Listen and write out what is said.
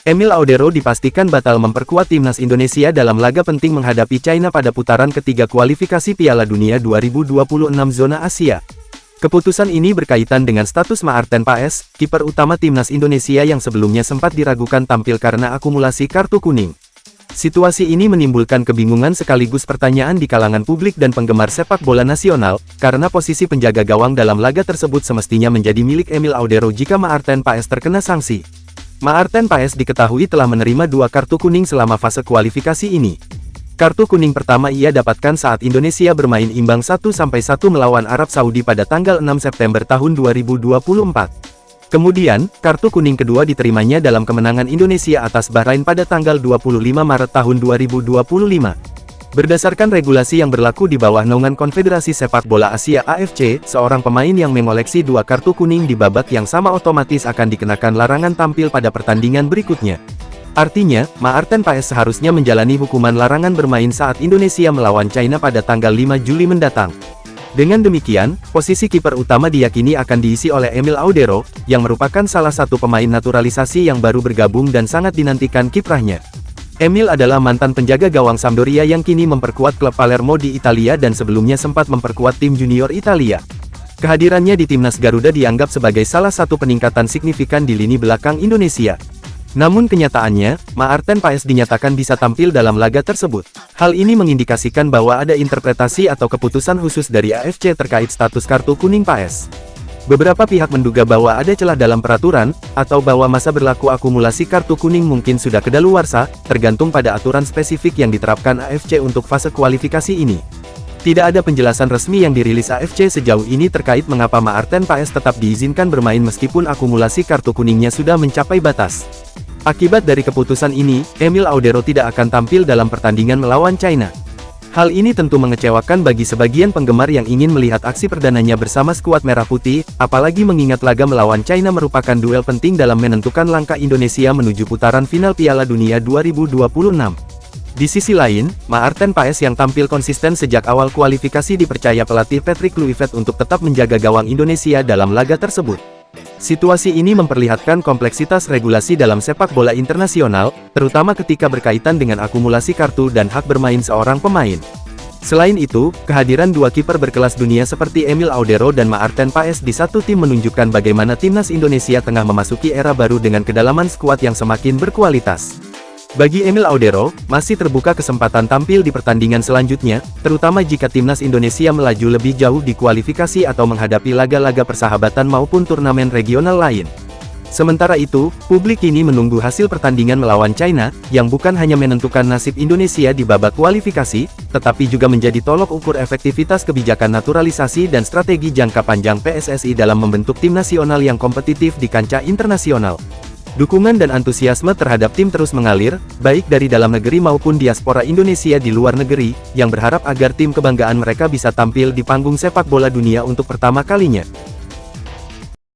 Emil Audero dipastikan batal memperkuat timnas Indonesia dalam laga penting menghadapi China pada putaran ketiga kualifikasi Piala Dunia 2026 zona Asia. Keputusan ini berkaitan dengan status Maarten Paes, kiper utama timnas Indonesia yang sebelumnya sempat diragukan tampil karena akumulasi kartu kuning. Situasi ini menimbulkan kebingungan sekaligus pertanyaan di kalangan publik dan penggemar sepak bola nasional, karena posisi penjaga gawang dalam laga tersebut semestinya menjadi milik Emil Audero jika Maarten Paes terkena sanksi. Maarten Paes diketahui telah menerima 2 kartu kuning selama fase kualifikasi ini. Kartu kuning pertama ia dapatkan saat Indonesia bermain imbang 1-1 melawan Arab Saudi pada tanggal 6 September tahun 2024. Kemudian, kartu kuning kedua diterimanya dalam kemenangan Indonesia atas Bahrain pada tanggal 25 Maret tahun 2025. Berdasarkan regulasi yang berlaku di bawah naungan Konfederasi Sepak Bola Asia AFC, seorang pemain yang mengoleksi 2 kartu kuning di babak yang sama otomatis akan dikenakan larangan tampil pada pertandingan berikutnya. Artinya, Maarten Paes seharusnya menjalani hukuman larangan bermain saat Indonesia melawan China pada tanggal 5 Juli mendatang. Dengan demikian, posisi kiper utama diyakini akan diisi oleh Emil Audero, yang merupakan salah satu pemain naturalisasi yang baru bergabung dan sangat dinantikan kiprahnya. Emil adalah mantan penjaga gawang Sampdoria yang kini memperkuat klub Palermo di Italia dan sebelumnya sempat memperkuat tim junior Italia. Kehadirannya di timnas Garuda dianggap sebagai salah satu peningkatan signifikan di lini belakang Indonesia. Namun kenyataannya, Maarten Paes dinyatakan bisa tampil dalam laga tersebut. Hal ini mengindikasikan bahwa ada interpretasi atau keputusan khusus dari AFC terkait status kartu kuning Paes. Beberapa pihak menduga bahwa ada celah dalam peraturan, atau bahwa masa berlaku akumulasi kartu kuning mungkin sudah kedaluarsa, tergantung pada aturan spesifik yang diterapkan AFC untuk fase kualifikasi ini. Tidak ada penjelasan resmi yang dirilis AFC sejauh ini terkait mengapa Maarten Paes tetap diizinkan bermain meskipun akumulasi kartu kuningnya sudah mencapai batas. Akibat dari keputusan ini, Emil Audero tidak akan tampil dalam pertandingan melawan China. Hal ini tentu mengecewakan bagi sebagian penggemar yang ingin melihat aksi perdananya bersama skuad Merah Putih, apalagi mengingat laga melawan China merupakan duel penting dalam menentukan langkah Indonesia menuju putaran final Piala Dunia 2026. Di sisi lain, Maarten Paes yang tampil konsisten sejak awal kualifikasi dipercaya pelatih Patrick Kluivert untuk tetap menjaga gawang Indonesia dalam laga tersebut. Situasi ini memperlihatkan kompleksitas regulasi dalam sepak bola internasional, terutama ketika berkaitan dengan akumulasi kartu dan hak bermain seorang pemain. Selain itu, kehadiran 2 kiper berkelas dunia seperti Emil Audero dan Maarten Paes di satu tim menunjukkan bagaimana timnas Indonesia tengah memasuki era baru dengan kedalaman skuad yang semakin berkualitas. Bagi Emil Audero, masih terbuka kesempatan tampil di pertandingan selanjutnya, terutama jika timnas Indonesia melaju lebih jauh di kualifikasi atau menghadapi laga-laga persahabatan maupun turnamen regional lain. Sementara itu, publik kini menunggu hasil pertandingan melawan China, yang bukan hanya menentukan nasib Indonesia di babak kualifikasi, tetapi juga menjadi tolok ukur efektivitas kebijakan naturalisasi dan strategi jangka panjang PSSI dalam membentuk tim nasional yang kompetitif di kancah internasional. Dukungan dan antusiasme terhadap tim terus mengalir, baik dari dalam negeri maupun diaspora Indonesia di luar negeri, yang berharap agar tim kebanggaan mereka bisa tampil di panggung sepak bola dunia untuk pertama kalinya.